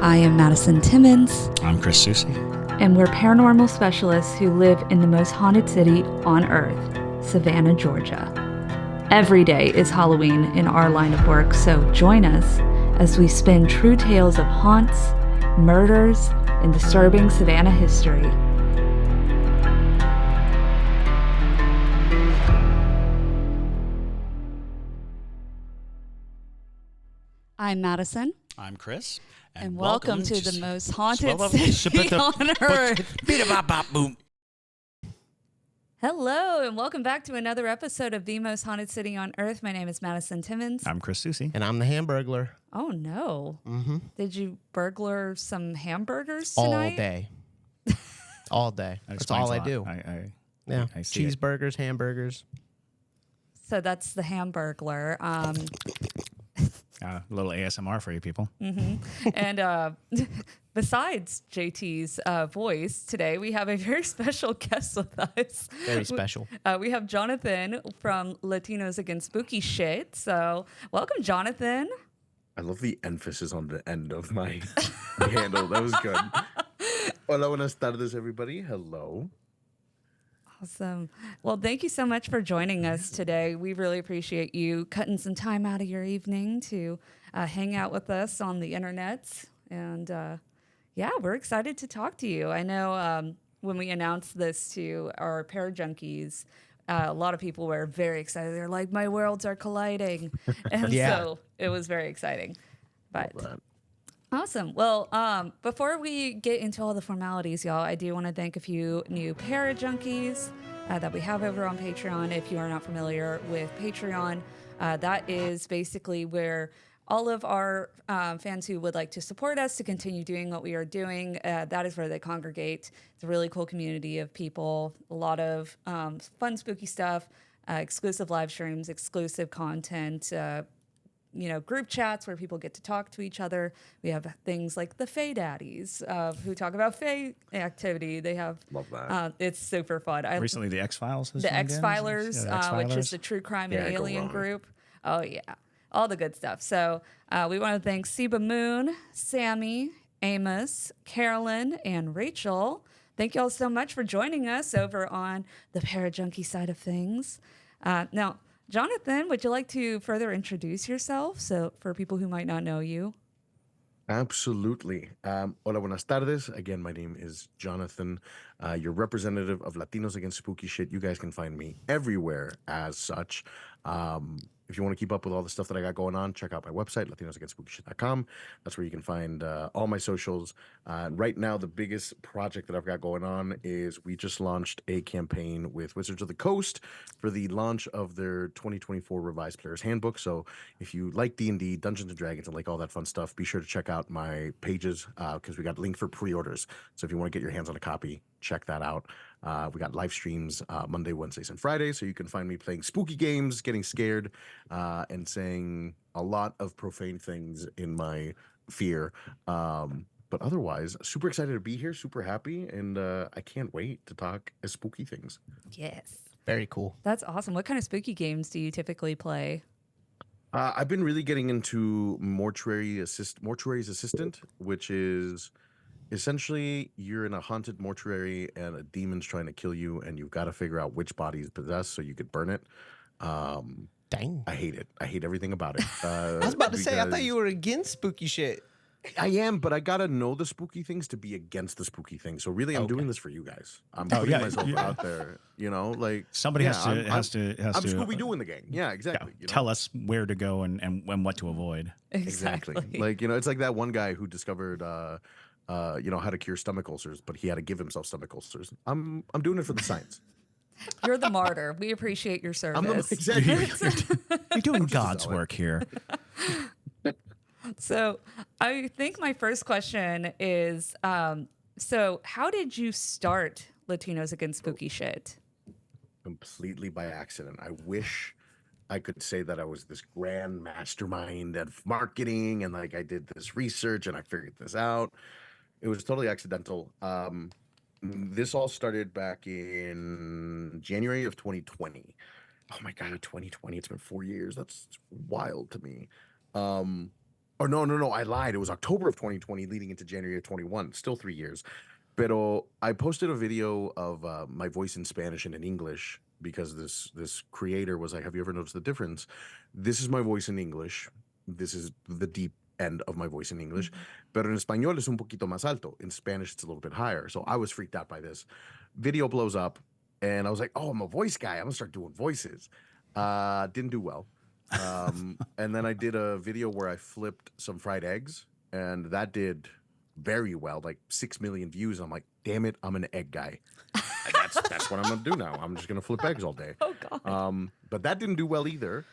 I am Madison Timmons. I'm Chris Susie. And we're paranormal specialists who live in the most haunted city on earth, Savannah, Georgia. Every day is Halloween in our line of work, so join us as we spin true tales of haunts, murders, and disturbing Savannah history. I'm Madison. I'm Chris. And welcome to the most haunted city on earth. Hello, and welcome back to another episode of The Most Haunted City on Earth. My name is Madison Timmons. I'm Chris Susie. And I'm the Hamburglar. Oh, no. Mm-hmm. Did you burglar some hamburgers tonight? All day. All day. That's all I do. I see cheeseburgers, hamburgers. So that's the Hamburglar. A little ASMR for you people. Mm-hmm. And besides JT's voice today, we have a very special guest with us. Very special. We have Jonathan from Latinos Against Spooky Shit. So welcome, Jonathan. I love the emphasis on the end of my handle. That was good. Hola, buenas tardes, everybody. Hello. Awesome. Well, thank you so much for joining us today. We really appreciate you cutting some time out of your evening to hang out with us on the internet. And yeah, we're excited to talk to you. I know when we announced this to our junkies, a lot of people were very excited. They're like, my worlds are colliding. And so it was very exciting. But awesome. Well, before we get into all the formalities, y'all, I do want to thank a few new junkies that we have over on Patreon. If you are not familiar with Patreon, that is basically where all of our fans who would like to support us to continue doing what we are doing, that is where they congregate. It's a really cool community of people, a lot of fun, spooky stuff, exclusive live streams, exclusive content, group chats where people get to talk to each other. We have things like the Fae Daddies who talk about Fae activity. They have love that. It's super fun. Recently, the X-Files. The X-Filers, which is the true crime and alien group. Oh yeah, all the good stuff. So we want to thank Seba Moon, Sammy, Amos, Carolyn, and Rachel. Thank you all so much for joining us over on the Parajunkie side of things. Now, Jonathan, would you like to further introduce yourself so for people who might not know you? Absolutely. Hola, buenas tardes. Again, my name is Jonathan, your representative of Latinos Against Spooky Shit. You guys can find me everywhere as such. If you want to keep up with all the stuff that I got going on, check out my website, latinosagainstspookyshit.com. That's where you can find all my socials. Right now, the biggest project that I've got going on is we just launched a campaign with Wizards of the Coast for the launch of their 2024 Revised Player's Handbook. So if you like D&D, Dungeons & Dragons, and like all that fun stuff, be sure to check out my pages because we got a link for pre-orders. So if you want to get your hands on a copy, check that out. We got live streams Monday, Wednesdays, and Fridays, so you can find me playing spooky games, getting scared, and saying a lot of profane things in my fear. But otherwise, super excited to be here, super happy, and I can't wait to talk spooky things. Yes. Very cool. That's awesome. What kind of spooky games do you typically play? I've been really getting into Mortuary's Assistant, which is essentially you're in a haunted mortuary and a demon's trying to kill you, and you've got to figure out which body is possessed so you could burn it. Dang. I hate it. I hate everything about it. I was about to say, I thought you were against spooky shit. I am, but I gotta know the spooky things to be against the spooky things. So really, I'm doing this for you guys. I'm putting myself out there. Like somebody has to. I'm Scooby Doo in the game. Yeah, exactly. Tell us where to go and what to avoid. Exactly. It's like that one guy who discovered how to cure stomach ulcers, but he had to give himself stomach ulcers. I'm doing it for the science. You're the martyr. We appreciate your service. Exactly. You're doing God's work here. So I think my first question is, so how did you start Latinos Against Spooky Shit? Completely by accident. I wish I could say that I was this grand mastermind of marketing and I did this research and I figured this out. It was totally accidental. This all started back in January of 2020. Oh my God, 2020. It's been 4 years. That's wild to me. Oh, no, I lied. It was October of 2020 leading into January of 21. Still 3 years. Pero I posted a video of my voice in Spanish and in English because this creator was like, "Have you ever noticed the difference? This is my voice in English. This is the deep end of my voice in English. Pero en español es un poquito más alto. In Spanish, it's a little bit higher." So I was freaked out by this. Video blows up, and I was like, "Oh, I'm a voice guy. I'm gonna start doing voices." Didn't do well. And then I did a video where I flipped some fried eggs, and that did very well, like 6 million views. I'm like, damn it, I'm an egg guy. That's what I'm gonna do now. I'm just gonna flip eggs all day. Oh God. But that didn't do well either.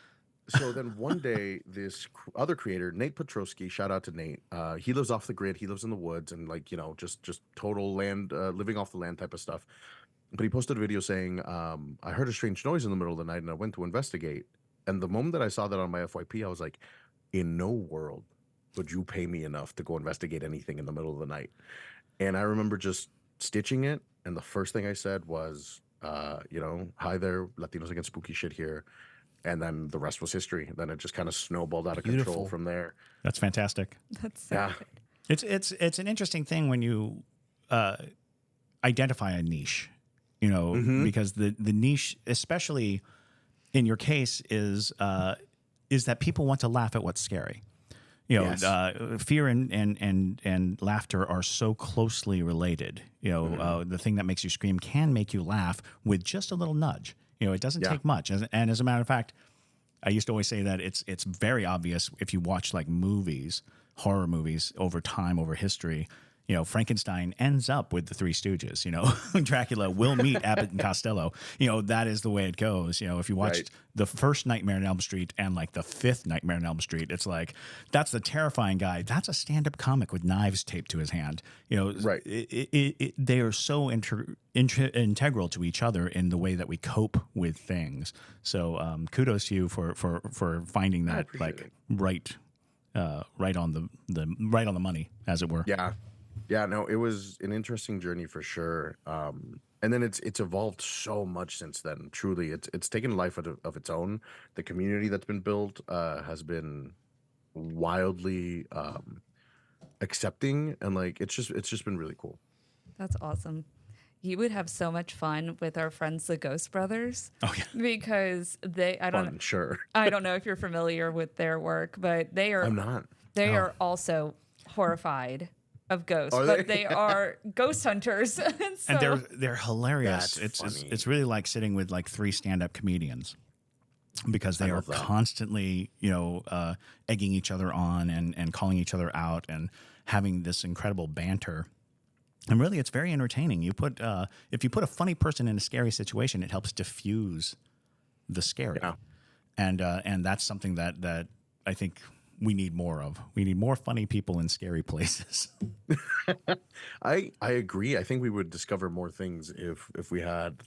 So then one day, this other creator, Nate Petrosky, shout out to Nate. He lives off the grid. He lives in the woods and like, just total land, living off the land type of stuff. But he posted a video saying, I heard a strange noise in the middle of the night and I went to investigate. And the moment that I saw that on my FYP, I was like, in no world would you pay me enough to go investigate anything in the middle of the night? And I remember just stitching it. And the first thing I said was, hi there, Latinos Against Spooky Shit here. And then the rest was history. Then it just kind of snowballed out of control from there. That's fantastic. That's so good. It's an interesting thing when you identify a niche, because the niche, especially in your case, is that people want to laugh at what's scary. Yes. Fear and laughter are so closely related. The thing that makes you scream can make you laugh with just a little nudge. It doesn't take much. And as a matter of fact, I used to always say that it's very obvious if you watch like movies, horror movies over time, over history. Frankenstein ends up with the Three Stooges. Dracula will meet Abbott and Costello. That is the way it goes. If you watched the first Nightmare on Elm Street and like the fifth Nightmare on Elm Street, it's like that's the terrifying guy. That's a stand-up comic with knives taped to his hand. They are so integral to each other in the way that we cope with things. So kudos to you for finding that right on the money, as it were. Yeah, no, it was an interesting journey for sure. And then it's evolved so much since then. Truly, it's taken a life of its own. The community that's been built has been wildly accepting, and like it's just been really cool. That's awesome. You would have so much fun with our friends, the Ghost Brothers. Oh yeah, because I don't know if you're familiar with their work, but they are. I'm not. They are also horrified of ghosts, but they are ghost hunters. And they're hilarious. Funny. It's really like sitting with like three stand-up comedians because they are constantly, egging each other on and calling each other out and having this incredible banter. And really, it's very entertaining. If you put a funny person in a scary situation, it helps diffuse the scary. Yeah. And that's something that I think we need more of. We need more funny people in scary places. I agree. I think we would discover more things if we had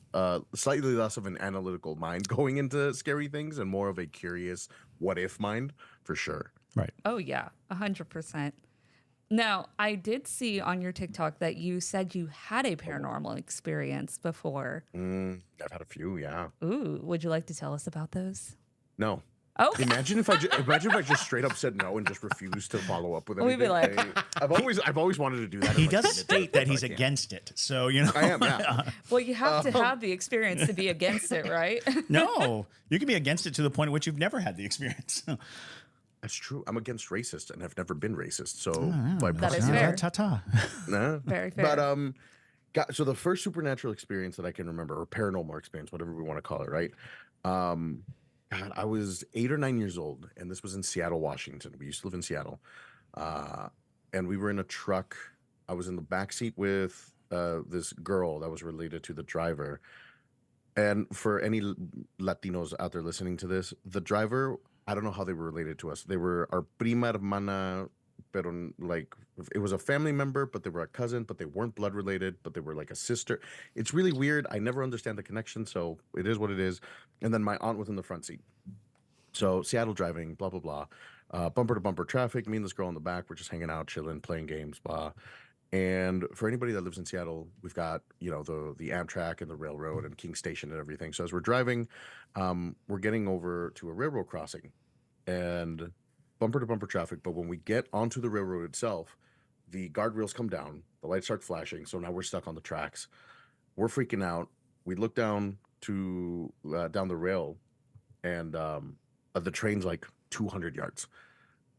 slightly less of an analytical mind going into scary things and more of a curious what if mind, for sure. Right. Oh yeah, 100%. Now, I did see on your TikTok that you said you had a paranormal experience before. I've had a few, yeah. Ooh, would you like to tell us about those? No. Oh, imagine if I just straight up said no and just refused to follow up with anything. We'd be like, I've always wanted to do that. He does state that he's against it, so I am. Yeah. Well, you have to have the experience to be against it, right? No, you can be against it to the point at which you've never had the experience. That's true. I'm against racist and have never been racist. So that is fair. Ta-ta. Nah. Very fair. But so the first supernatural experience that I can remember, or paranormal experience, whatever we want to call it, right? God, I was 8 or 9 years old, and this was in Seattle, Washington. We used to live in Seattle, and we were in a truck. I was in the backseat with this girl that was related to the driver. And for any Latinos out there listening to this, the driver, I don't know how they were related to us. They were our prima hermana, pero like it was a family member, but they were a cousin, but they weren't blood related, but they were like a sister. It's really weird. I never understand the connection, so it is what it is. And then my aunt was in the front seat. So Seattle driving, blah, blah, blah. Bumper to bumper traffic. Me and this girl in the back, we're just hanging out, chilling, playing games, blah. And for anybody that lives in Seattle, we've got, the Amtrak and the railroad and King Station and everything. So as we're driving, we're getting over to a railroad crossing. And bumper to bumper traffic. But when we get onto the railroad itself, the guardrails come down, the lights start flashing. So now we're stuck on the tracks. We're freaking out. We look down to down the rail, and the train's like 200 yards.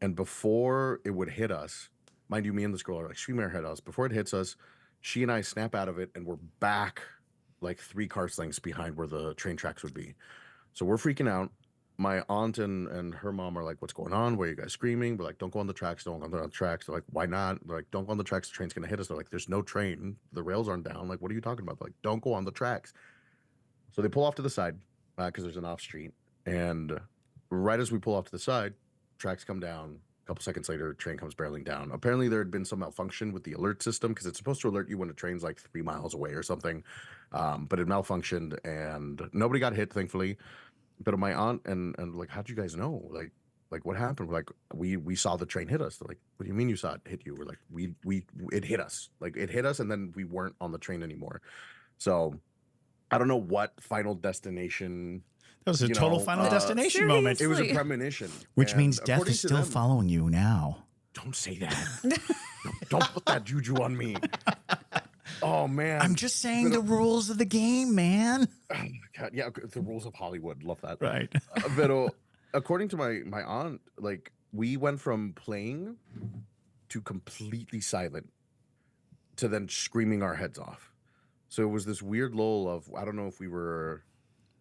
And before it would hit us, mind you, me and this girl are like screaming our head out. Before it hits us, she and I snap out of it, and we're back like 3 car lengths behind where the train tracks would be. So we're freaking out. My aunt and her mom are like, "What's going on? Why are you guys screaming?" We're like, "Don't go on the tracks. Don't go on the tracks." They're like, "Why not?" They're like, "Don't go on the tracks. The train's going to hit us." They're like, "There's no train. The rails aren't down." Like, "What are you talking about?" They're like, "Don't go on the tracks." So they pull off to the side because there's an off street. And right as we pull off to the side, tracks come down. A couple seconds later, train comes barreling down. Apparently, there had been some malfunction with the alert system because it's supposed to alert you when a train's like 3 miles away or something. But it malfunctioned, and nobody got hit, thankfully. But my aunt and like, "How'd you guys know? Like what happened?" We're like, we saw the train hit us." They're like, "What do you mean you saw it hit you?" We're like, it hit us. Like, it hit us, and then we weren't on the train anymore. So I don't know what final destination. That was a total final destination moment. It was a premonition. Which means death is still following you now. Don't say that. Don't put that juju on me. Oh, man. I'm just saying the rules of the game, man. Oh, my God. Yeah, the rules of Hollywood. Love that. Right. But according to my aunt, like, we went from playing to completely silent to then screaming our heads off. So it was this weird lull of, I don't know if we were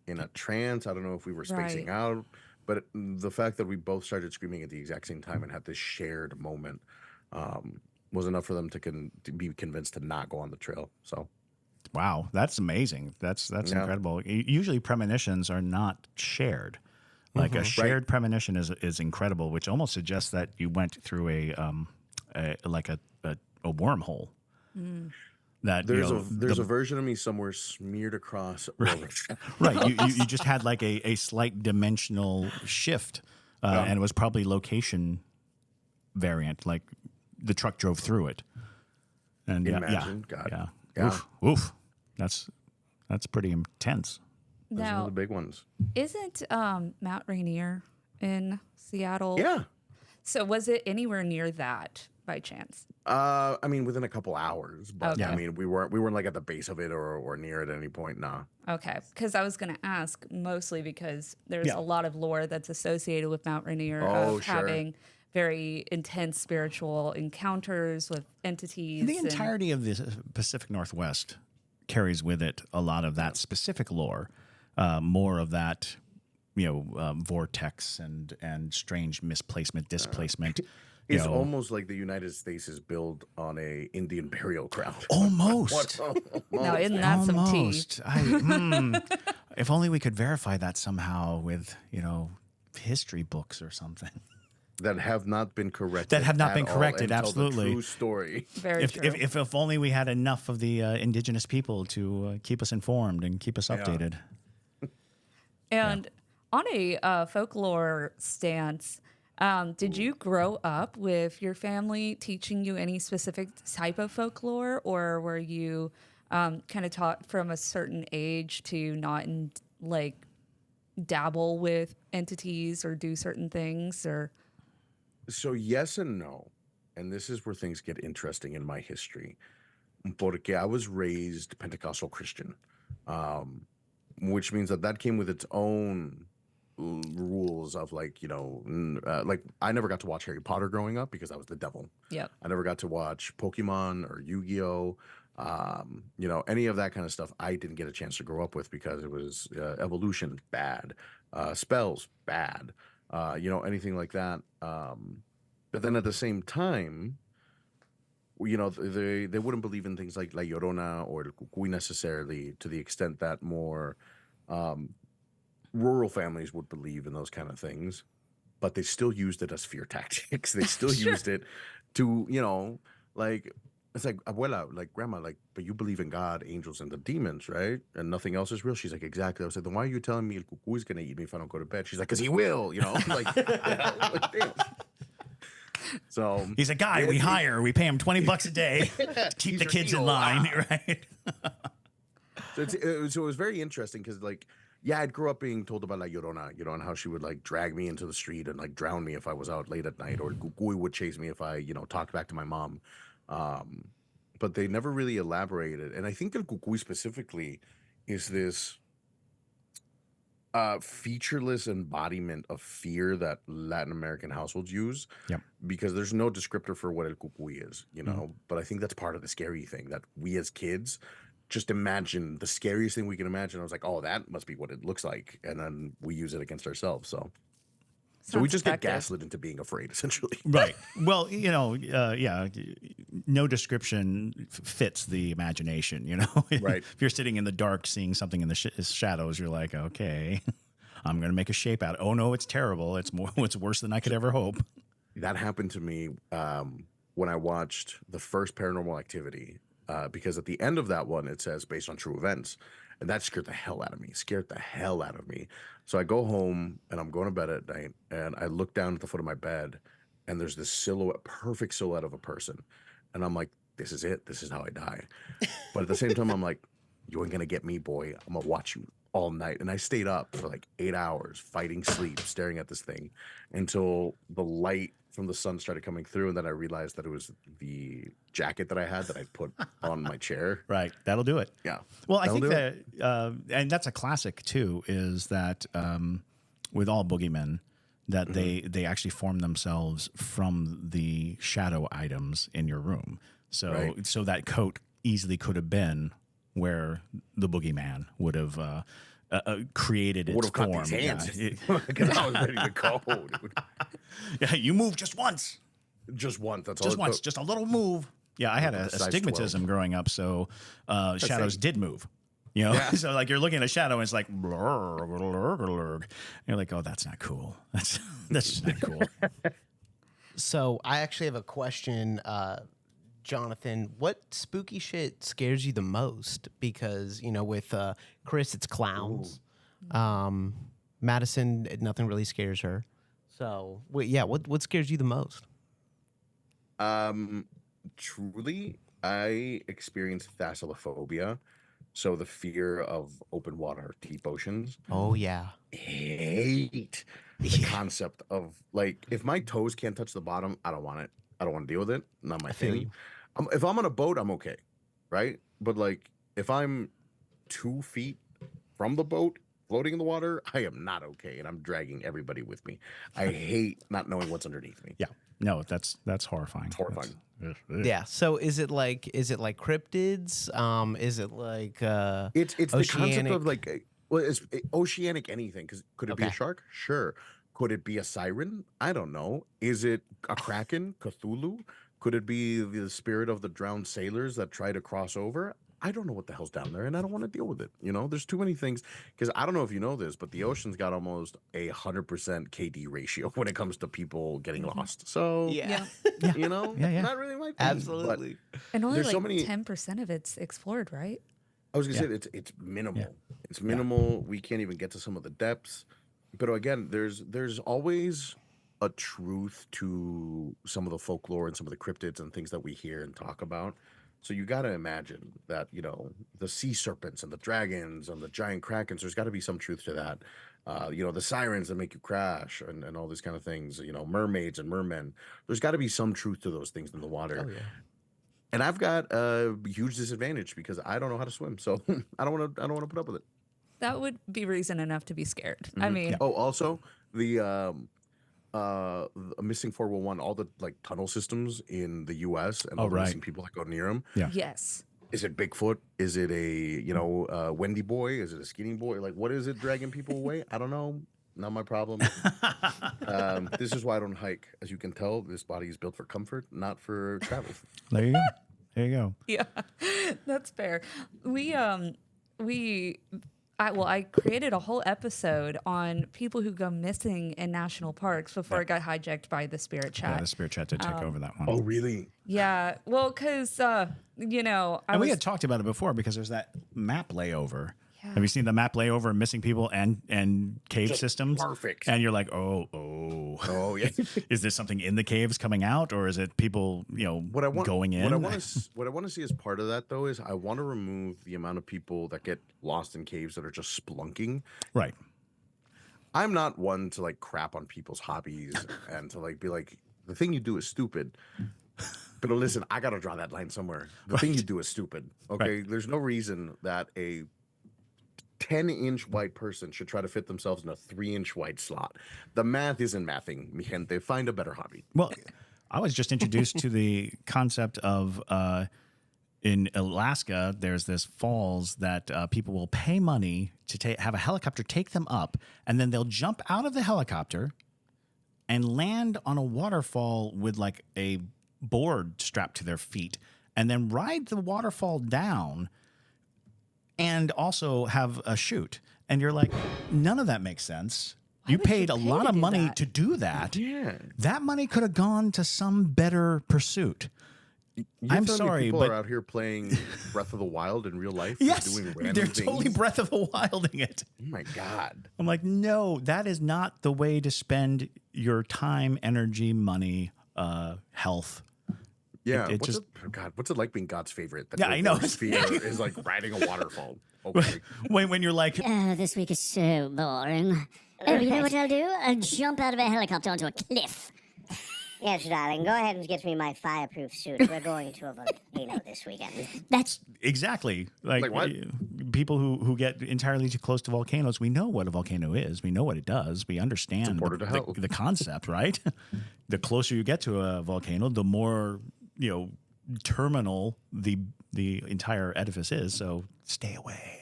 in a trance. I don't know if we were spacing out. But the fact that we both started screaming at the exact same time and had this shared moment was enough for them to be convinced to not go on the trail. So, wow, that's amazing. That's incredible. Usually premonitions are not shared. Like a shared premonition is incredible, which almost suggests that you went through a wormhole. Mm. That there's a version of me somewhere smeared across. Right. You just had like a slight dimensional shift, and it was probably location variant. Like the truck drove through it. And God. Yeah. Oof. That's pretty intense. Those are the big ones. Isn't Mount Rainier in Seattle? Yeah. So was it anywhere near that by chance? I mean, within a couple hours, but I mean, we weren't like at the base of it or near it at any point. Nah. Okay, because I was going to ask mostly because there's a lot of lore that's associated with Mount Rainier having very intense spiritual encounters with entities. The entirety of the Pacific Northwest carries with it a lot of that specific lore, more of that, vortex and strange misplacement, displacement. It's almost like the United States is built on a Indian burial ground. Almost. Now, isn't that some tea? If only we could verify that somehow with, history books or something. That have not been corrected. Absolutely. True story. Very true. If only we had enough of the indigenous people to keep us informed and keep us updated. And on a folklore stance, did you grow up with your family teaching you any specific type of folklore, or were you kind of taught from a certain age to not dabble with entities or do certain things? Or so yes and no, and this is where things get interesting in my history. Porque I was raised Pentecostal Christian, which means that came with its own rules of like I never got to watch Harry Potter growing up because I was the devil. Yep. I never got to watch Pokemon or Yu-Gi-Oh, any of that kind of stuff. I didn't get a chance to grow up with because it was evolution bad, spells bad, anything like that. But then at the same time, they wouldn't believe in things like La Llorona or El Cucuy necessarily to the extent that more rural families would believe in those kind of things, but they still used it as fear tactics. They still used it to, it's like, abuela, like grandma, like, but you believe in God, angels, and the demons, right? And nothing else is real. She's like, exactly. I was like, then why are you telling me El Cucuy is going to eat me if I don't go to bed? She's like, because he will, like, so he's a guy we hire. We pay him $20 a day to keep the kids in line, right? So it was very interesting because, like, Yeah, I grew up being told about La Llorona, and how she would like drag me into the street and like drown me if I was out late at night, or Cucuy would chase me if I, talked back to my mom. Um, but they never really elaborated. And I think El Cucuy specifically is this featureless embodiment of fear that Latin American households use. Yep. Because there's no descriptor for what El Cucuy is, But I think that's part of the scary thing, that we as kids just imagine the scariest thing we can imagine. I was like, oh, that must be what it looks like. And then we use it against ourselves. So we just get gaslit into being afraid, essentially. Right. Well, yeah, no description fits the imagination, Right. If you're sitting in the dark seeing something in the shadows, you're like, okay, I'm going to make a shape out. Oh, no, it's terrible. It's worse than I could ever hope. That happened to me when I watched the first Paranormal Activity, because at the end of that one, it says based on true events. And that scared the hell out of me. So I go home and I'm going to bed at night, and I look down at the foot of my bed, and there's this perfect silhouette of a person. And I'm like, this is it. This is how I die. But at the same time, I'm like, you ain't going to get me, boy. I'm going to watch you all night. And I stayed up for like 8 hours fighting sleep, staring at this thing until the light from the sun started coming through. And then I realized that it was the jacket that I had that I put on my chair. Right. That'll do it. Yeah. Well, I think that, and that's a classic too, is that with all boogeymen, that they actually form themselves from the shadow items in your room. So so that coat easily could have been where the boogeyman would have created its form. Would have cut his hands. Because I was ready to go. Yeah, you move just once. Just once. That's just all. Once. Just a little move. Yeah, I had a astigmatism 12. growing up, so shadows did move. So like you're looking at a shadow and it's like, and you're like, oh, that's not cool. That's just not cool. So I actually have a question, Jonathan. What spooky shit scares you the most? Because with Chris, it's clowns. Madison, nothing really scares her. So what scares you the most? Truly, I experienced thalassophobia. So the fear of open water, deep oceans. Oh, yeah. Hate the concept of, like, if my toes can't touch the bottom, I don't want it. I don't want to deal with it. Not my thing. If I'm on a boat, I'm okay, right? But, like, if I'm 2 feet from the boat, floating in the water, I am not okay, and I'm dragging everybody with me. I hate not knowing what's underneath me. Yeah. No, that's horrifying. It's horrifying. Yeah. So is it like cryptids? Is it like it's oceanic? The concept of like, well, it's oceanic anything. Because could it be a shark? Sure. Could it be a siren? I don't know. Is it a kraken? Cthulhu? Could it be the spirit of the drowned sailors that try to cross over? I don't know what the hell's down there, and I don't want to deal with it. There's too many things. Because I don't know if you know this, but the ocean's got almost 100% KD ratio when it comes to people getting lost. So yeah. Not really my thing. Absolutely. And only like 10% of it's explored, right? I was gonna say it's minimal. Yeah. It's minimal. We can't even get to some of the depths. But again, there's always a truth to some of the folklore and some of the cryptids and things that we hear and talk about. So you got to imagine that, the sea serpents and the dragons and the giant krakens, there's got to be some truth to that. The sirens that make you crash and all these kind of things, mermaids and mermen. There's got to be some truth to those things in the water. Oh, yeah. And I've got a huge disadvantage because I don't know how to swim. So I don't want to put up with it. That would be reason enough to be scared. Mm-hmm. I mean, also the missing 411, all the like tunnel systems in the U.S. and all the missing people that go near them. Yeah. Yes. Is it Bigfoot? Is it a Wendy boy? Is it a skinny boy? Like, what is it dragging people away? I don't know. Not my problem. This is why I don't hike. As you can tell, this body is built for comfort, not for travel. There you go. There you go. Yeah, that's fair. I created a whole episode on people who go missing in national parks before it got hijacked by the Spirit Chat. Yeah, the Spirit Chat did take over that one. Oh, really? Yeah. Well, because, we had talked about it before because there's that map layover Have you seen the map layover of missing people and cave Just systems? perfect. And you're like, oh, yeah. is there something in the caves coming out, or is it people, going in? What I want to see as part of that though is I want to remove the amount of people that get lost in caves that are just splunking. Right. I'm not one to like crap on people's hobbies and to like be like, the thing you do is stupid. But listen, I gotta draw that line somewhere. The thing you do is stupid. Okay. Right. There's no reason that a 10-inch white person should try to fit themselves in a 3-inch white slot. The math isn't mathing, mi gente. Find a better hobby. Well, I was just introduced to the concept of in Alaska, there's this falls that people will pay money to have a helicopter take them up, and then they'll jump out of the helicopter and land on a waterfall with like a board strapped to their feet, and then ride the waterfall down and also have a shoot. And you're like, none of that makes sense. You paid a lot of money to do that. Yeah. That money could have gone to some better pursuit. I'm sorry, people but are out here playing Breath of the Wild in real life. yes, Doing random they're things. totally Breath of the Wilding it. Oh my God. I'm like, no, that is not the way to spend your time, energy, money, health. Yeah. It what's it like being God's favorite? That Yeah, I know. His fear is like riding a waterfall. Okay. When you're like, This week is so boring. Oh, you know what I'll do? I'll jump out of a helicopter onto a cliff. Yes, darling. Go ahead and get me my fireproof suit. We're going to a volcano this weekend. That's exactly like what? People who get entirely too close to volcanoes. We know what a volcano is. We know what it does. We understand portal to hell. the concept, right? The closer you get to a volcano, the more terminal the entire edifice is. So stay away.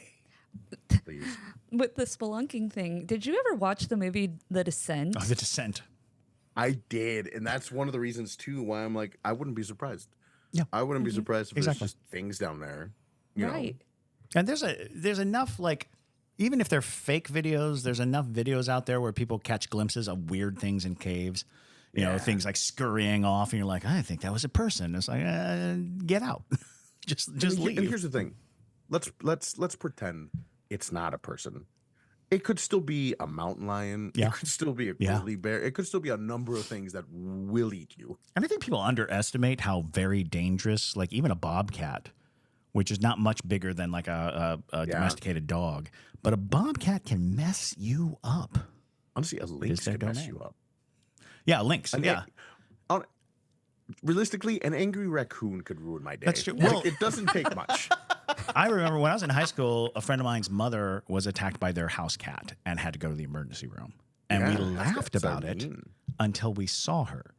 Please. With the spelunking thing, did you ever watch the movie The Descent? Oh, The Descent. I did, and that's one of the reasons too why I'm like, I wouldn't be surprised. Yeah. I wouldn't be surprised if Exactly. there's just things down there. You Right. know. And there's enough, like, even if they're fake videos, there's enough videos out there where people catch glimpses of weird things in caves. You know, things like scurrying off, and you're like, I think that was a person. It's like, get out, just leave. And here's the thing, let's pretend it's not a person. It could still be a mountain lion. Yeah. It could still be a grizzly bear. It could still be a number of things that will eat you. And I think people underestimate how very dangerous, like even a bobcat, which is not much bigger than like a domesticated dog, but a bobcat can mess you up. Honestly, a lynx their can mess domain. you up. Yeah, lynx. Yeah. Realistically, an angry raccoon could ruin my day. That's true. Like, Well- it doesn't take much. I remember when I was in high school, a friend of mine's mother was attacked by their house cat and had to go to the emergency room. And we Yeah, that's laughed so about it mean. until we saw her.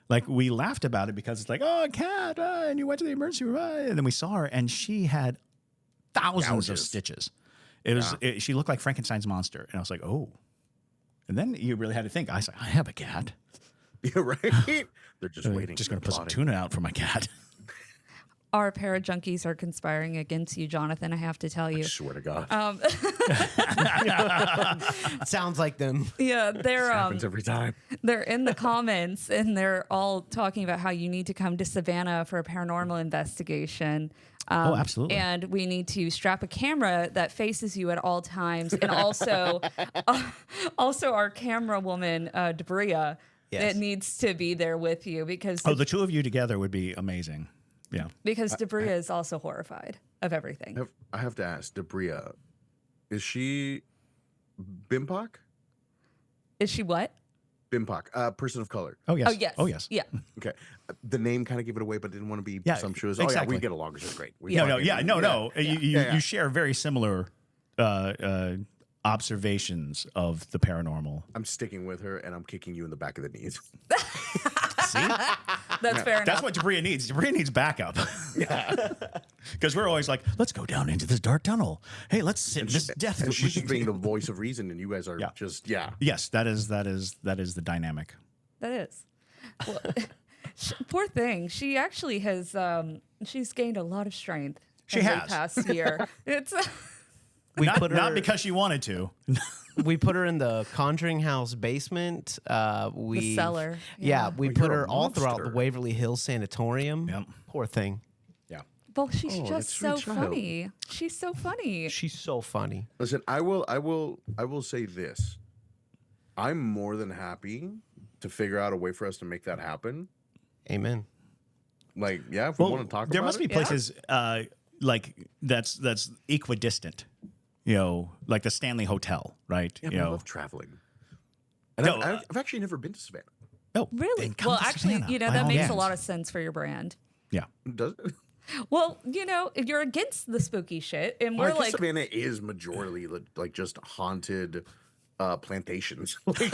Like, we laughed about it because it's like, oh, a cat, and you went to the emergency room. And then we saw her, and she had thousands of Gouges. stitches. She looked like Frankenstein's monster. And I was like, oh. And then you really had to think. I was like, I have a cat. Yeah, right. They're just waiting. Just going to put some plotting. tuna out for my cat. Our parajunkies are conspiring against you, Jonathan, I have to tell you. I swear to God. Sounds like them. Yeah, Happens every time. they're in the comments and they're all talking about how you need to come to Savannah for a paranormal investigation. Oh, absolutely. And we need to strap a camera that faces you at all times, and also, our camera woman, Debria, Yes. it needs to be there with you because Oh, the two of you together would be amazing. Yeah. Debria is also horrified of everything. I have to ask, Debria, is she BIMPOC? Is she what? BIMPOC, person of color. Oh, yes. Oh, yes. Oh, yes. Yeah. Okay. The name kind of gave it away, but didn't want to be Yeah, presumptuous. exactly. Oh, yeah, we get along. It's just great. No. You share very similar observations of the paranormal. I'm sticking with her, and I'm kicking you in the back of the knees. See? That's fair enough. That's what Debria needs. Debria needs backup. Yeah. Because we're always like, let's go down into this dark tunnel. Hey, let's sit in this death. And she's just being the voice of reason, and you guys are just, Yes, that is the dynamic. That is. Well, poor thing. She actually has. She's gained a lot of strength. She in has. the past year. It's. Not because she wanted to. We put her in the Conjuring House basement. The cellar. Yeah, we Oh, put you're her a all throughout the monster. Waverly Hills Sanatorium. Yep. Poor thing. Yeah. Well, she's Oh, just that so sweet child. funny. She's so funny. She's so funny. Listen, I will say this. I'm more than happy to figure out a way for us to make that happen. Amen. Like, yeah, if we want to talk there about must be it. places like that's equidistant. You know, like the Stanley Hotel, right? Yeah, you but I know, love traveling. And No, I've actually never been to Savannah. oh, Really? then come Well, to actually, Savannah, you know, by that all makes a means. lot of sense for your brand. Yeah. Does it? Well, you know, if you're against the spooky shit, and Well, we're I guess like, Savannah is majority like just haunted plantations. Like,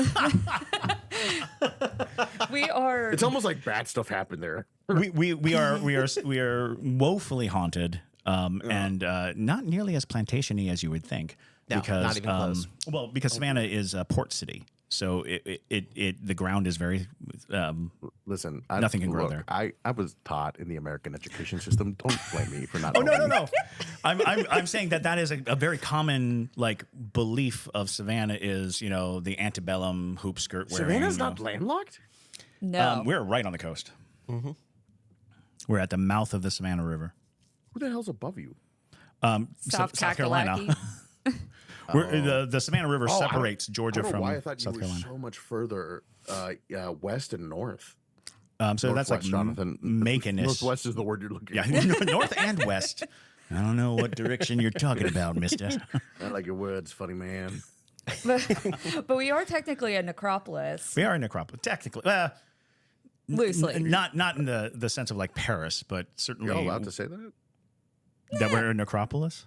we are. it's almost like bad stuff happened there. we are woefully haunted, and not nearly as plantation-y as you would think. No, Because not even close. well, because Savannah is a port city, so the ground is very Listen, Nothing can grow there. I was taught in the American education system. Don't blame me for not. Oh no, knowing. no, no! I'm saying that is a very common like belief of Savannah is, you know, the antebellum hoop skirt wearing. Savannah's you know. not landlocked. No. We're right on the coast. Mm-hmm. We're at the mouth of the Savannah River. Who the hell's above you? South Carolina. Kakalaki. The Savannah River Oh, I don't- separates Georgia I don't know from why I thought South you Carolina. were so much further west and north. So that's like Northwest, Jonathan. Maconus. Northwest is the word you're looking Yeah, for. north and west. I don't know what direction you're talking about, mister. I like your words, funny man. but we are technically a necropolis, We are in Necropolis, technically. loosely. Not in the sense of like Paris, but certainly You're allowed to say that? that we're a necropolis.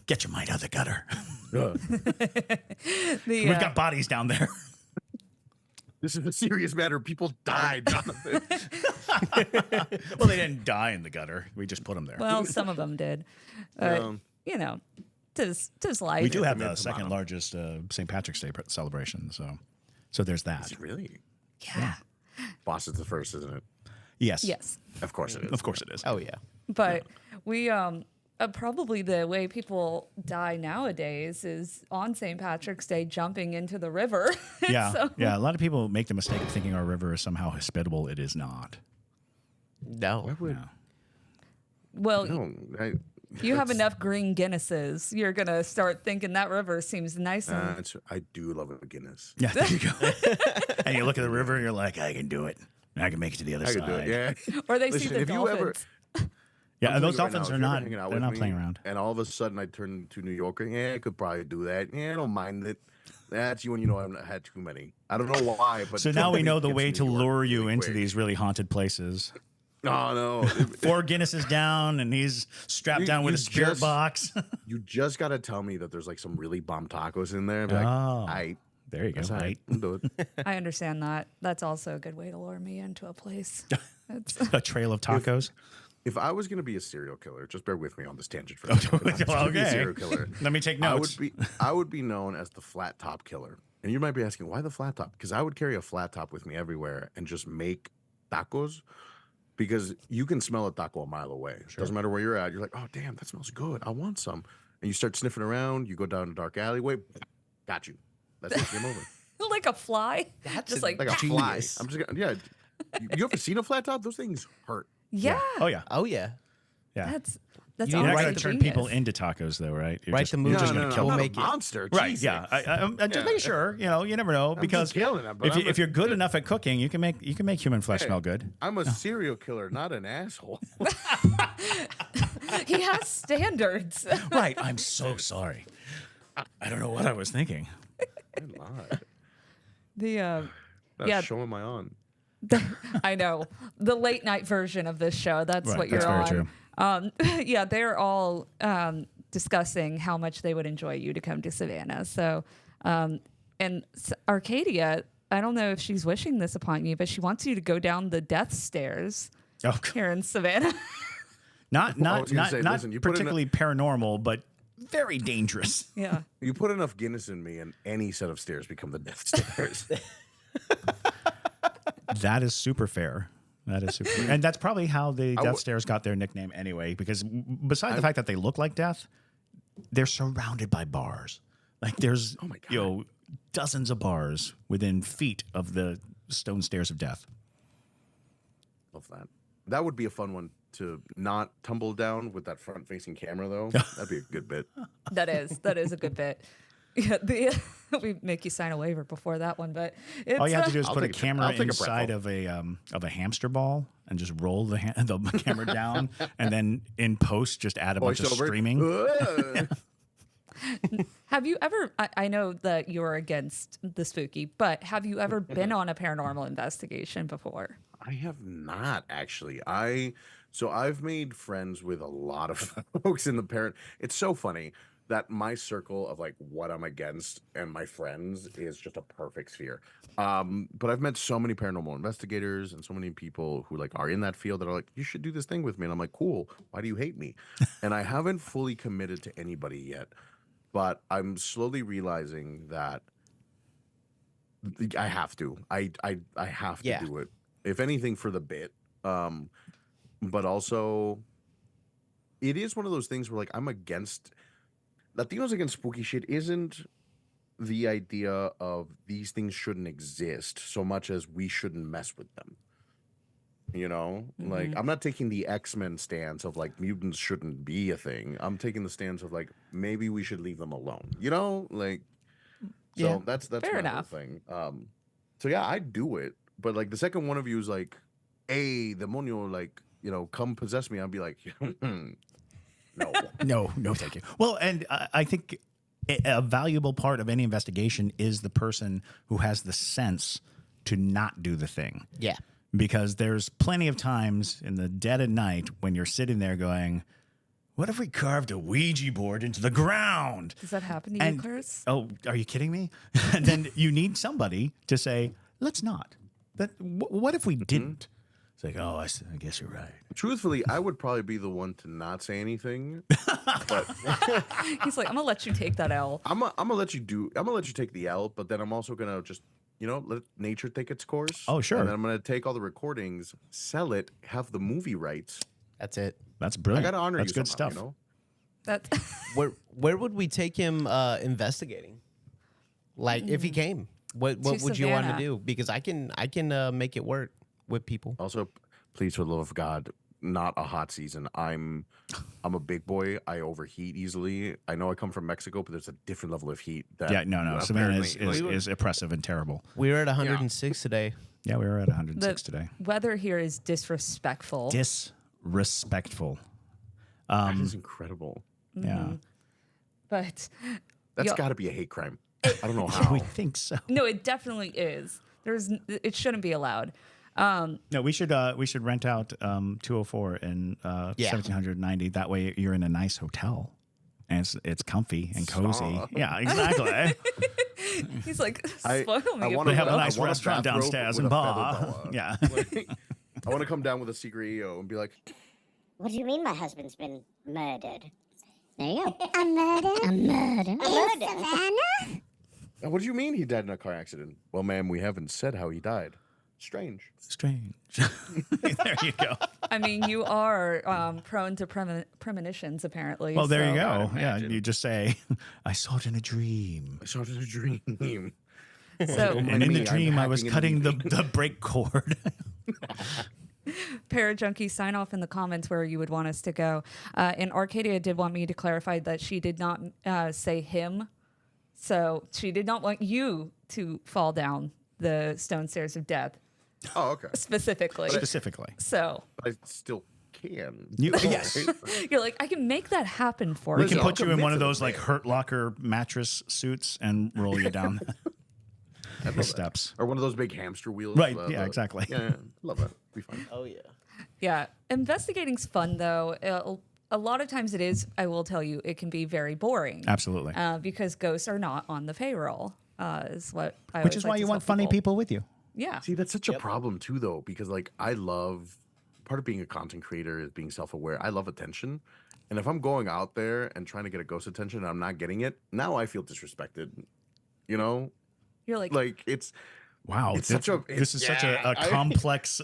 Get your mind out of the gutter. We've got bodies down there. This is a serious matter. People died, Jonathan. Well, they didn't die in the gutter. We just put them there. Well, some of them did. You know, tis life. We do have the second largest St. Patrick's Day celebration, so there's that. Really? Yeah. Boston's the first, isn't it? Yes. Yes. Of course it is. Of course it is. Oh yeah. But we probably the way people die nowadays is on St. Patrick's Day jumping into the river. Yeah. So- Yeah. A lot of people make the mistake of thinking our river is somehow hospitable. It is not. No. Why would? Well, No, you have enough green Guinnesses, you're gonna start thinking that river seems nice and I do love a Guinness. Yeah. There you go. And you look at the river and you're like, I can do it. I can make it to the other I side. could do it. Yeah. or they Listen, see the if you ever- dolphins. Yeah. I'm And those telling you dolphins right are now, if you're not. ever hanging out They're with not me playing around. And all of a sudden I turn to New York and I could probably do that. Yeah, I don't mind it. That's you when you know I've had too many. I don't know why, but So now we know the gets way New to York lure you really into quick. these really haunted places. No. 4 Guinnesses down, and he's strapped You- down with you a spirit just- box. You just got to tell me that there's like some really bomb tacos in there. Be like, Oh. I There you go. that's all Right. right. I'll do it. I understand that. That's also a good way to lure me into a place. It's, A trail of tacos. If I was going to be a serial killer, just bear with me on this tangent for a second. If I was gonna be a Okay. serial killer. Let me take I notes. would be known as the flat top killer. And you might be asking, why the flat top? Because I would carry a flat top with me everywhere and just make tacos. Because you can smell a taco a mile away. Doesn't matter where you're at. You're like, oh damn, that smells good. I want some. And you start sniffing around. You go down a dark alleyway. Got you. That's it. Game over. like a fly. Just like, Like a fly. Genius. I'm just gonna, yeah. You ever seen a flat top? Those things hurt. yeah. Oh yeah. Oh yeah. Yeah. That's You You're all not right going to to turn genius. people into tacos, though, right? You're Right just, the you're move. just No, going to no, kill no. them. We'll I'm make a it. monster. Right? Jesus. Yeah. I'm just Yeah. making sure. You know, you never know because just killing it, but if you're good enough at cooking, you can make human flesh Hey. smell good. I'm a serial killer, not an asshole. he has standards. Right. I'm so sorry. I don't know what I was thinking. I lied. The That's Yeah. showing my on. I know the late night version of this show. That's Right, what you're that's very on. Yeah, they're all discussing how much they would enjoy you to come to Savannah. So, Arcadia, I don't know if she's wishing this upon you, but she wants you to go down the death stairs Oh, here in Savannah. not was gonna say, not listen, you put in a- particularly paranormal, but very dangerous. yeah. You put enough Guinness in me, and any set of stairs become the death stairs. That is super fair. That is super fair. And that's probably how the Death w- Stairs got their nickname anyway, because besides the fact that they look like death, they're surrounded by bars. Like there's Oh my God. you know, dozens of bars within feet of the stone stairs of death. Love that. That would be a fun one to not tumble down with that front facing camera though. That'd be a good bit. That is a good bit. Yeah, we make you sign a waiver before that one, but it's, All you have to do is I'll put a take a- camera I'll take a inside of a hamster ball and just roll the camera down, and then in post just add a bunch of Voiceover. streaming. Have you ever? I know that you're against the spooky, but have you ever been on a paranormal investigation before? I have not actually. I've made friends with a lot of folks in the parent. It's so funny that my circle of like what I'm against and my friends is just a perfect sphere. But I've met so many paranormal investigators and so many people who like are in that field that are like, you should do this thing with me. And I'm like, cool. Why do you hate me? And I haven't fully committed to anybody yet, but I'm slowly realizing that I have to. I have to do it. If anything, for the bit. But also, it is one of those things where like I'm against Latinos against spooky shit isn't the idea of these things shouldn't exist so much as we shouldn't mess with them. You know, like I'm not taking the X-Men stance of like mutants shouldn't be a thing. I'm taking the stance of like maybe we should leave them alone. You know, like so that's Fair my whole enough. thing. So yeah, I do it, but like the second one of you is like, "Hey, demonio, like come possess me." I'll be like, no. No, thank you. Well, and I think a valuable part of any investigation is the person who has the sense to not do the thing. Yeah. Because there's plenty of times in the dead of night when you're sitting there going, what if we carved a Ouija board into the ground? Does that happen to you, Chris? Oh, are you kidding me? And then you need somebody to say, let's not. What if we didn't? It's like, oh, I guess you're right. Truthfully, I would probably be the one to not say anything. But He's like, I'm gonna let you take that L. I'm gonna let you take the L, but then I'm also gonna just let nature take its course. Oh, sure. And then I'm gonna take all the recordings, sell it, have the movie rights. That's it. That's I brilliant. gotta honor That's you good somehow, stuff. That's Where would we take him investigating? Like if he came, what would you want to Savannah. do? Because I can make it work with people. Also, please, for the love of God, not a hot season. I'm a big boy. I overheat easily. I know I come from Mexico, but there's a different level of heat. That Yeah, no. Savannah apparently, is oppressive and terrible. We were at 106 today. Yeah, we were at 106 today. weather here is disrespectful. Disrespectful. that is incredible. Yeah. But That's Yo- got to be a hate crime. I don't know I how. would think so. no, it definitely is. It shouldn't be allowed. No, we should rent out 204 in 1790. That way you're in a nice hotel. And it's comfy and cozy. Yeah, exactly. He's like, I- spoil I me. wanna- They have a I nice want a restaurant bathrobe downstairs with and a feather bar. boa. Yeah. I want to come down with a secret EO and be like, What do you mean my husband's been murdered? There you go. A murder? A murder? A murder? Savannah? what do you mean he died in a car accident? Well, ma'am, we haven't said how he died. Strange. Strange. There you go. I mean, you are prone to premonitions, apparently. Well, there you so- go. I'd Yeah, imagine. you just say, I saw it in a dream. I saw it in a dream. So, And in the I'm dream, I was hacking in cutting the the brake cord. Parajunkie, sign off in the comments where you would want us to go. And Arcadia did want me to clarify that she did not say him. So she did not want you to fall down the stone stairs of death Oh, okay. specifically. Specifically. So I still can. Yes. you're like, I can make that happen for We you. can Listen, put you I'll in one commit of to the those like thing. Hurt Locker mattress suits and roll you down the steps. Or one of those big hamster wheels. Right, yeah, exactly. Yeah, love that. Be fine. Oh yeah. Yeah. Investigating's fun, though. A lot of times it is, I will tell you, it can be very boring. Absolutely. Because ghosts are not on the payroll, is what I Which always is like why to you tell want funny people with you. Yeah. See, that's such a problem too, though, because like I love part of being a content creator is being self-aware. I love attention, and if I'm going out there and trying to get a ghost attention and I'm not getting it, now I feel disrespected. You know, You're like, like it's Wow, It's such a- this is such yeah, a complex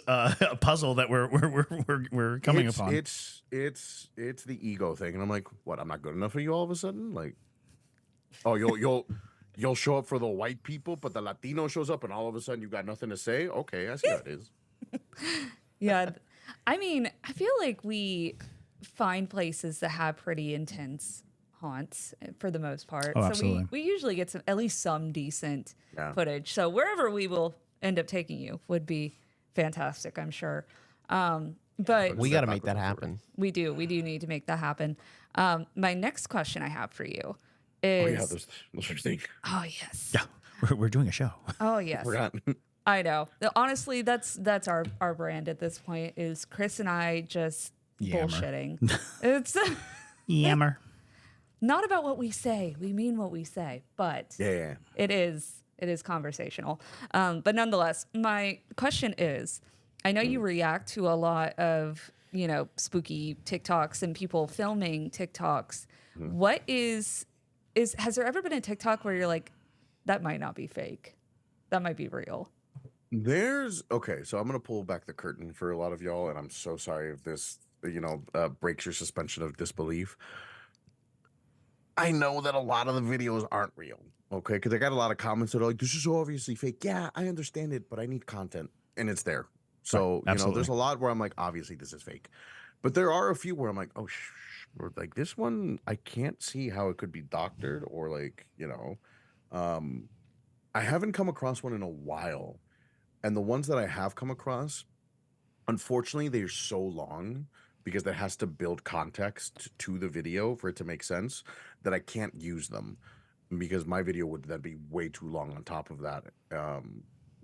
puzzle that we're coming upon. It's the ego thing, and I'm like, what? I'm not good enough for you all of a sudden? Like, oh, you'll show up for the white people, but the Latino shows up, and all of a sudden you got nothing to say. Okay, I see how it is. yeah. I mean, I feel like we find places that have pretty intense haunts for the most part. Oh, so absolutely. we usually get at least some decent Yeah. footage. So wherever we will end up taking you would be fantastic, I'm sure. But We got to make that happen. we do need to make that happen. My next question I have for you Oh yeah, is, there's no such thing. oh yes, Yeah, we're doing a show. oh yes. Forgot. I know. Honestly, that's our brand at this point. Is Chris and I just Yammer. bullshitting? It's Yammer. not about what we say. We mean what we say, but Yeah. it is conversational. But nonetheless, my question is: I know you react to a lot of spooky TikToks and people filming TikToks. What is has there ever been a TikTok where you're like, that might not be fake, that might be real? Okay, so I'm gonna pull back the curtain for a lot of y'all, and I'm so sorry if this, breaks your suspension of disbelief. I know that a lot of the videos aren't real, okay? Because I got a lot of comments that are like, "This is obviously fake." Yeah, I understand it, but I need content, and it's there. So absolutely. there's a lot where I'm like, obviously this is fake, but there are a few where I'm like, oh, or like this one, I can't see how it could be doctored or I haven't come across one in a while. And the ones that I have come across, unfortunately, they're so long because that has to build context to the video for it to make sense that I can't use them because my video would then be way too long on top of that.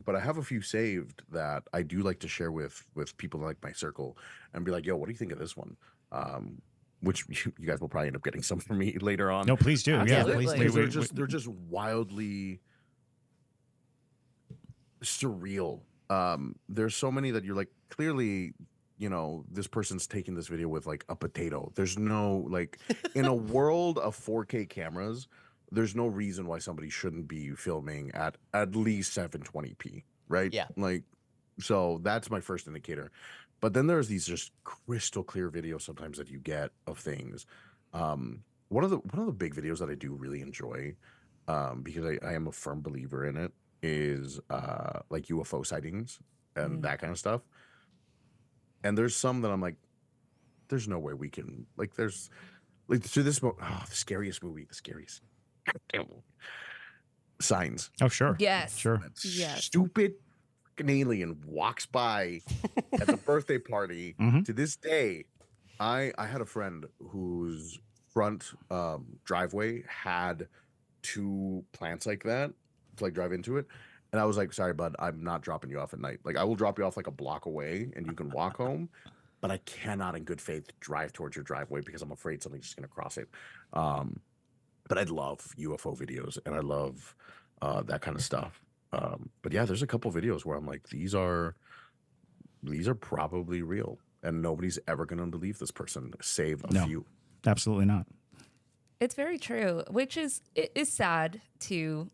But I have a few saved that I do like to share with people like my circle and be like, yo, what do you think of this one? Which you guys will probably end up getting some from me later on. No, please do. Yeah, Absolutely. please do. Because they're just wildly surreal. There's so many that you're like, clearly, this person's taking this video with like a potato. There's no in a world of 4K cameras, there's no reason why somebody shouldn't be filming at least 720p, right? Yeah. So that's my first indicator. But then there's these just crystal clear videos sometimes that you get of things. One of the big videos that I do really enjoy, because I am a firm believer in it, is like UFO sightings and that kind of stuff. And there's some that I'm like, there's no way we can there's to this the scariest movie, the scariest Signs. Oh, sure. Yes. Sure. That Yes. stupid fucking alien walks by at the birthday party. To this day, I had a friend whose front driveway had 2 plants like that to drive into it. And I was like, sorry, bud, I'm not dropping you off at night. I will drop you off a block away and you can walk home, but I cannot in good faith drive towards your driveway because I'm afraid something's just going to cross it. But I love UFO videos and I love that kind of stuff. But yeah, there's a couple videos where I'm like, these are probably real and nobody's ever going to believe this person, save a few. Absolutely not. It's very true, which is sad to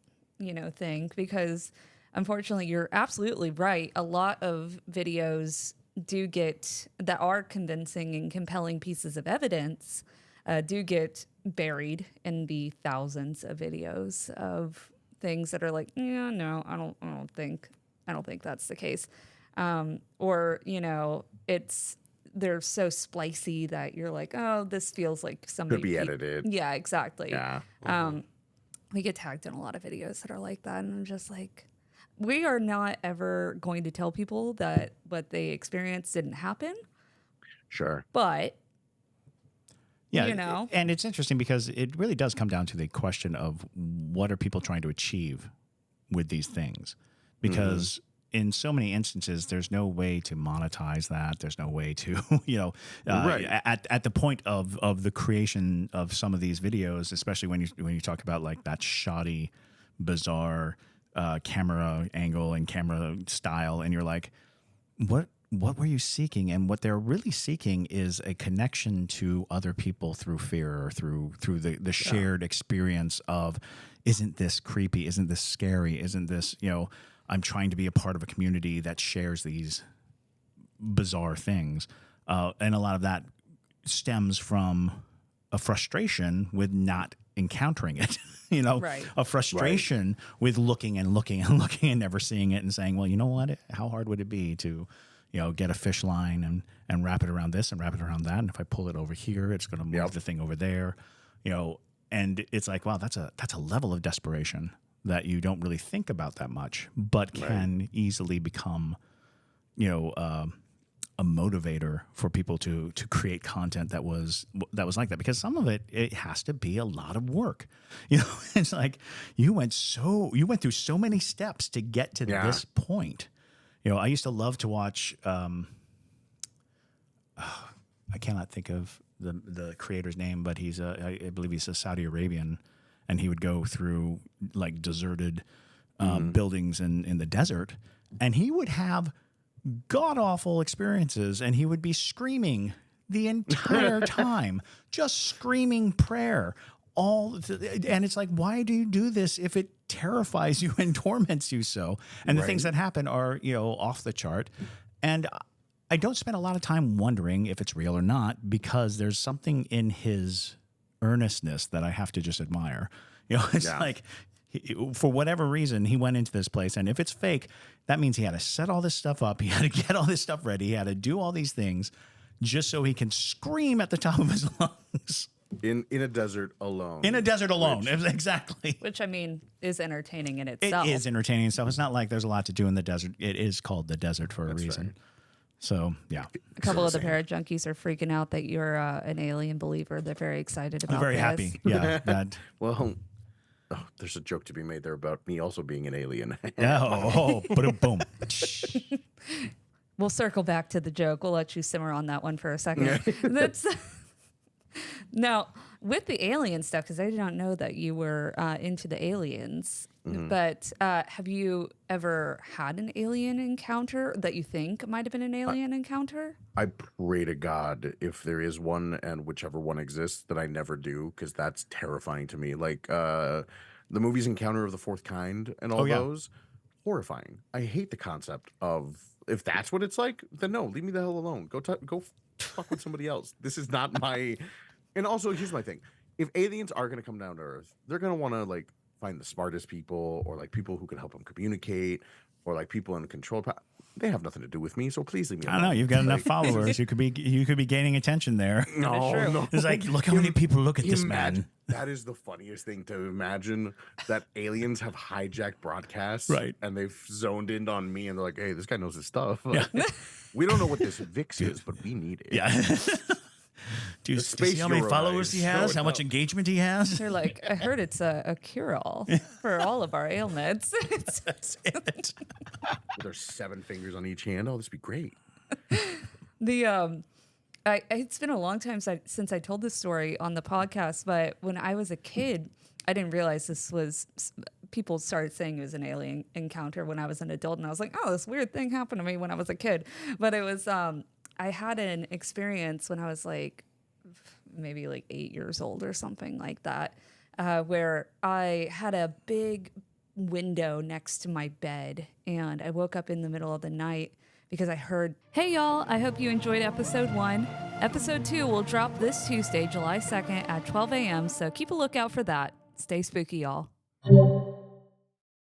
think, because unfortunately you're absolutely right. A lot of videos that are convincing and compelling pieces of evidence do get buried in the thousands of videos of things that are like, yeah, no, I don't think that's the case. Or they're so splicey that you're like, oh, this feels like somebody Could be edited. Yeah, exactly. Yeah. We get tagged in a lot of videos that are like that, and I'm just like, we are not ever going to tell people that what they experienced didn't happen. Sure. But yeah, and it's interesting because it really does come down to the question of what are people trying to achieve with these things, because in so many instances, there's no way to monetize that. There's no way to, Right. at the point of the creation of some of these videos, especially when you talk about that shoddy, bizarre camera angle and camera style, and you're like, what were you seeking? And what they're really seeking is a connection to other people through fear or through the shared experience of, isn't this creepy? Isn't this scary? Isn't this, I'm trying to be a part of a community that shares these bizarre things. And a lot of that stems from a frustration with not encountering it, Right. a frustration with looking and looking and looking and never seeing it and saying, well, you know what? How hard would it be to, get a fish line and wrap it around this and wrap it around that. And if I pull it over here, it's going to move the thing over there, and it's like, wow, that's a level of desperation that you don't really think about that much, but can easily become, a motivator for people to create content that was like that, because some of it has to be a lot of work. It's like you went through so many steps to get to this point. I used to love to watch I cannot think of the creator's name, but I believe he's a Saudi Arabian, and he would go through like deserted buildings in the desert, and he would have god-awful experiences, and he would be screaming the entire time, just screaming prayer. And it's like, why do you do this if it terrifies you and torments you so? And the things that happen are, off the chart. And I don't spend a lot of time wondering if it's real or not, because there's something in his earnestness that I have to just admire. It's like, for whatever reason, he went into this place, and if it's fake, that means he had to set all this stuff up. He had to get all this stuff ready. He had to do all these things just so he can scream at the top of his lungs. In a desert alone. In a desert alone, exactly. Which, I mean, is entertaining in itself. It is entertaining itself. It's not like there's a lot to do in the desert. It is called the desert for a reason. Right. So, yeah. A couple of the parajunkies are freaking out that you're an alien believer. They're very excited about I'm very happy. Yeah. Well... Oh, there's a joke to be made there about me also being an alien. Boom. We'll circle back to the joke. We'll let you simmer on that one for a second. That's now with the alien stuff, because I didn't know that you were into the aliens. But have you ever had an alien encounter that you think might have been an alien encounter? I pray to God, if there is one, and whichever one exists, that I never do, because that's terrifying to me. Like the movies Encounter of the Fourth Kind and all those, horrifying. I hate the concept of, if that's what it's like, then no, leave me the hell alone. Go fuck with somebody else. This is not my... And also, here's my thing. If aliens are going to come down to Earth, they're going to want to, like, find the smartest people, or like people who can help them communicate, or like people in control. They have nothing to do with me, so please leave me alone. I don't know. You've got enough followers. You could be gaining attention there. No. It's like, look how many people look at this man. That is the funniest thing to imagine, that aliens have hijacked broadcasts, right? And they've zoned in on me, and they're like, "Hey, this guy knows his stuff." Like, we don't know what this VIX is, but we need it. Yeah. Do you see how many followers he has? How much engagement he has? They're like, I heard it's a cure-all for all of our ailments. That's it. There's 7 fingers on each hand. Oh, this would be great. It's been a long time since I told this story on the podcast, but when I was a kid, I didn't realize this was... People started saying it was an alien encounter when I was an adult, and I was like, oh, this weird thing happened to me when I was a kid. But it was... I had an experience when I was like maybe like 8 years old or something like that, where I had a big window next to my bed, and I woke up in the middle of the night because I heard, hey y'all, I hope you enjoyed episode 1. Episode 2 will drop this Tuesday, July 2nd at 12 a.m. So keep a lookout for that. Stay spooky, y'all.